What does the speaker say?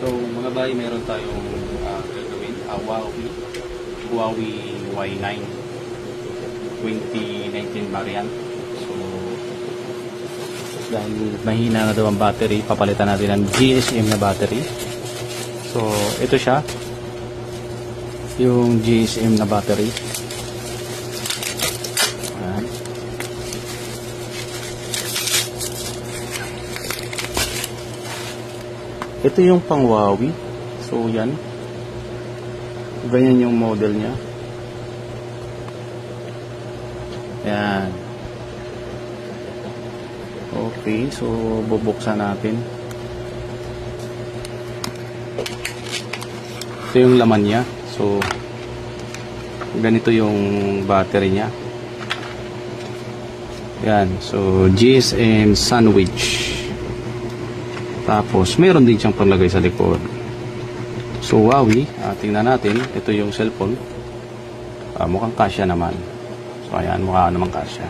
So mga bay, meron tayong gagawin, Huawei Y9 2019 variant. So dahil mahina na daw ang battery, papalitan natin ng GSM na battery. So ito siya, yung GSM na battery. Ayan. Ito yung pang Huawei. So yan, ganyan yung model nya. Yan. Okay, so bubuksan natin. Ito yung laman nya. So ganito yung battery nya. Yan. So GSM sandwich. Tapos mayroon din siyang panglagay sa likod. So Huawei, tingnan natin. Ito yung cellphone. Mukhang kasya naman. So ayan, mukha naman kasya.